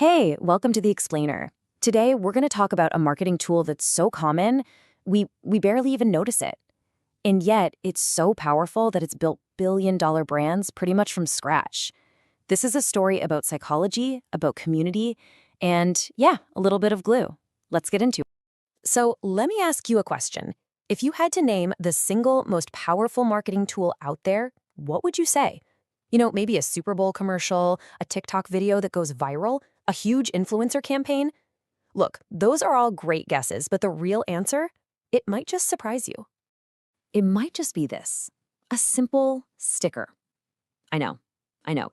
Hey, welcome to The Explainer. Today, we're going to talk about a marketing tool that's so common, we barely even notice it. And yet, it's so powerful that it's built billion-dollar brands pretty much from scratch. This is a story about psychology, about community, and yeah, a little bit of glue. Let's get into it. So, let me ask you a question. If you had to name the single most powerful marketing tool out there, what would you say? Maybe a Super Bowl commercial, a TikTok video that goes viral, a huge influencer campaign? Look, those are all great guesses, but the real answer? It might just surprise you. It might just be this: a simple sticker. I know,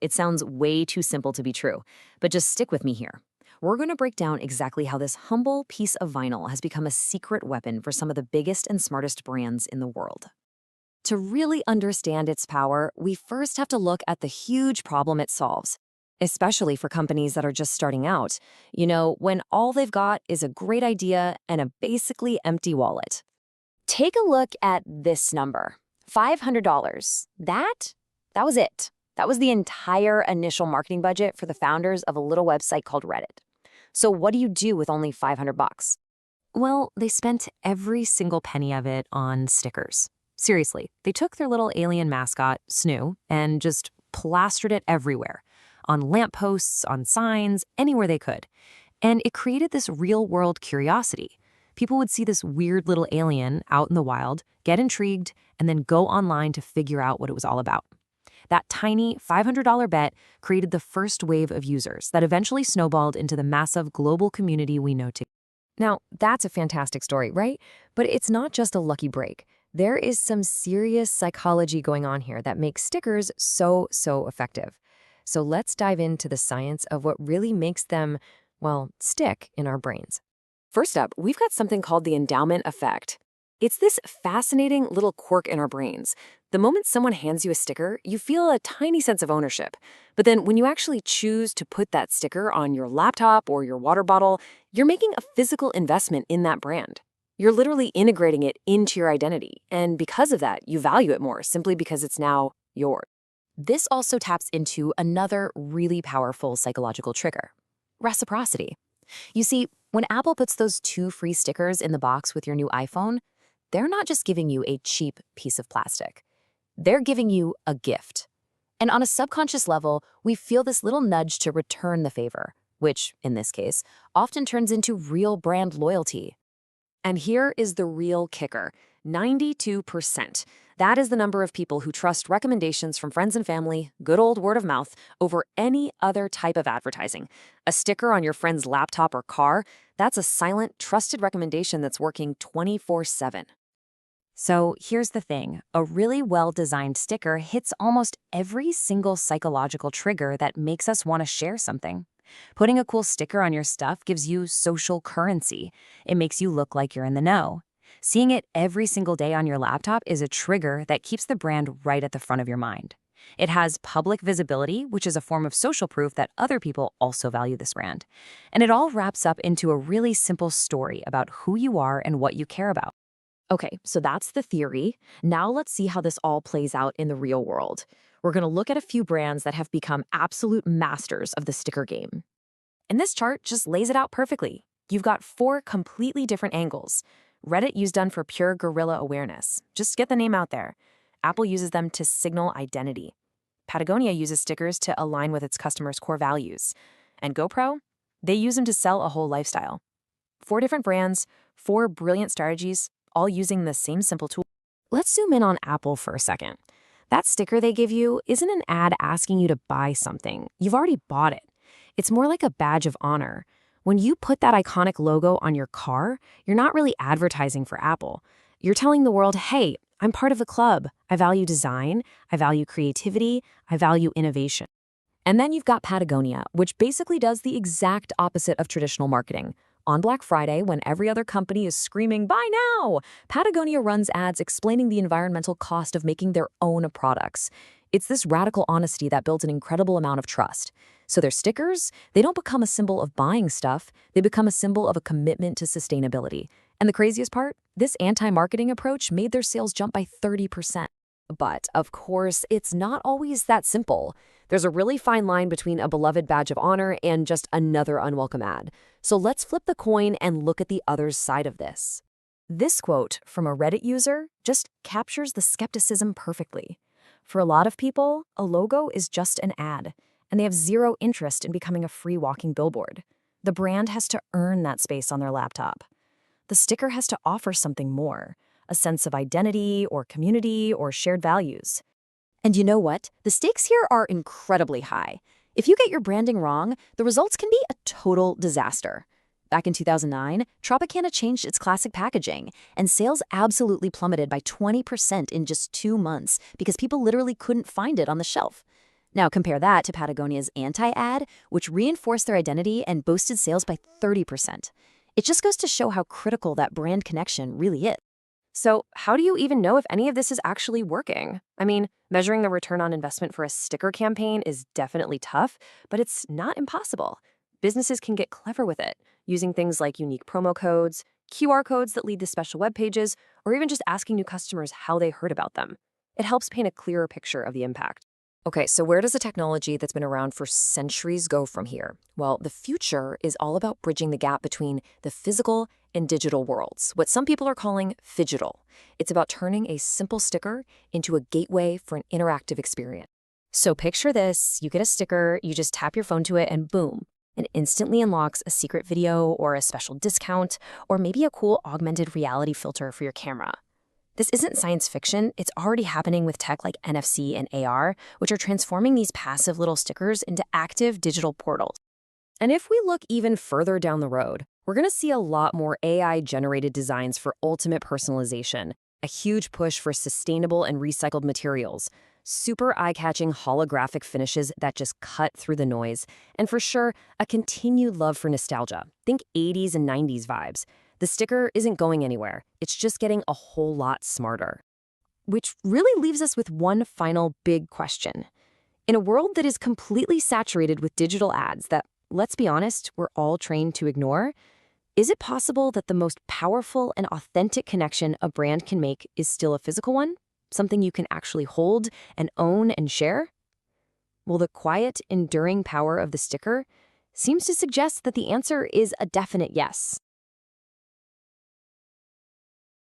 it sounds way too simple to be true, but just stick with me here. We're going to break down exactly how this humble piece of vinyl has become a secret weapon for some of the biggest and smartest brands in the world. To really understand its power, we first have to look at the huge problem it solves, especially for companies that are just starting out. When all they've got is a great idea and a basically empty wallet. Take a look at this number, $500. That was it. That was the entire initial marketing budget for the founders of a little website called Reddit. So what do you do with only $500? Well, they spent every single penny of it on stickers. Seriously, they took their little alien mascot, Snoo, and just plastered it everywhere. On lampposts, on signs, anywhere they could. And it created this real-world curiosity. People would see this weird little alien out in the wild, get intrigued, and then go online to figure out what it was all about. That tiny $500 bet created the first wave of users that eventually snowballed into the massive global community we know today. Now, that's a fantastic story, right? But it's not just a lucky break. There is some serious psychology going on here that makes stickers so effective. So let's dive into the science of what really makes them, well, stick in our brains. First up, we've got something called the endowment effect. It's this fascinating little quirk in our brains. The moment someone hands you a sticker, you feel a tiny sense of ownership. But then when you actually choose to put that sticker on your laptop or your water bottle, you're making a physical investment in that brand. You're literally integrating it into your identity, and because of that, you value it more simply because it's now yours. This also taps into another really powerful psychological trigger: reciprocity. You see, when Apple puts those 2 free stickers in the box with your new iPhone, they're not just giving you a cheap piece of plastic. They're giving you a gift. And on a subconscious level, we feel this little nudge to return the favor, which, in this case, often turns into real brand loyalty. And here is the real kicker: 92%. That is the number of people who trust recommendations from friends and family, good old word of mouth, over any other type of advertising. A sticker on your friend's laptop or car, that's a silent, trusted recommendation that's working 24/7. So here's the thing: a really well-designed sticker hits almost every single psychological trigger that makes us want to share something. Putting a cool sticker on your stuff gives you social currency. It makes you look like you're in the know. Seeing it every single day on your laptop is a trigger that keeps the brand right at the front of your mind. It has public visibility, which is a form of social proof that other people also value this brand. And it all wraps up into a really simple story about who you are and what you care about. Okay, so that's the theory. Now let's see how this all plays out in the real world. We're going to look at a few brands that have become absolute masters of the sticker game. And this chart just lays it out perfectly. You've got 4 completely different angles. Reddit used them for pure guerrilla awareness. Just get the name out there. Apple uses them to signal identity. Patagonia uses stickers to align with its customers' core values. And GoPro? They use them to sell a whole lifestyle. 4 different brands, 4 brilliant strategies, all using the same simple tool. Let's zoom in on Apple for a second. That sticker they give you isn't an ad asking you to buy something. You've already bought it. It's more like a badge of honor. When you put that iconic logo on your car, you're not really advertising for Apple. You're telling the world, hey, I'm part of the club. I value design, I value creativity, I value innovation. And then you've got Patagonia, which basically does the exact opposite of traditional marketing. On Black Friday, when every other company is screaming, "Buy now!" Patagonia runs ads explaining the environmental cost of making their own products. It's this radical honesty that builds an incredible amount of trust. So their stickers, they don't become a symbol of buying stuff, they become a symbol of a commitment to sustainability. And the craziest part? This anti-marketing approach made their sales jump by 30%. But, of course, it's not always that simple. There's a really fine line between a beloved badge of honor and just another unwelcome ad. So let's flip the coin and look at the other side of this. This quote from a Reddit user just captures the skepticism perfectly. For a lot of people, a logo is just an ad, and they have zero interest in becoming a free walking billboard. The brand has to earn that space on their laptop. The sticker has to offer something more, a sense of identity or community or shared values. And you know what? The stakes here are incredibly high. If you get your branding wrong, the results can be a total disaster. Back in 2009, Tropicana changed its classic packaging, and sales absolutely plummeted by 20% in just 2 months because people literally couldn't find it on the shelf. Now compare that to Patagonia's anti-ad, which reinforced their identity and boosted sales by 30%. It just goes to show how critical that brand connection really is. So, how do you even know if any of this is actually working? I mean, measuring the return on investment for a sticker campaign is definitely tough, but it's not impossible. Businesses can get clever with it, using things like unique promo codes, QR codes that lead to special web pages, or even just asking new customers how they heard about them. It helps paint a clearer picture of the impact. Okay, so where does a technology that's been around for centuries go from here? Well, the future is all about bridging the gap between the physical and digital worlds, what some people are calling phygital. It's about turning a simple sticker into a gateway for an interactive experience. So picture this, you get a sticker, you just tap your phone to it, and boom, it instantly unlocks a secret video or a special discount, or maybe a cool augmented reality filter for your camera. This isn't science fiction, it's already happening with tech like NFC and AR, which are transforming these passive little stickers into active digital portals. And if we look even further down the road, we're going to see a lot more AI-generated designs for ultimate personalization, a huge push for sustainable and recycled materials, super eye-catching holographic finishes that just cut through the noise, and for sure, a continued love for nostalgia. Think 80s and 90s vibes. The sticker isn't going anywhere. It's just getting a whole lot smarter. Which really leaves us with one final big question. In a world that is completely saturated with digital ads that, let's be honest, we're all trained to ignore, is it possible that the most powerful and authentic connection a brand can make is still a physical one? Something you can actually hold and own and share? Well, the quiet, enduring power of the sticker seems to suggest that the answer is a definite yes.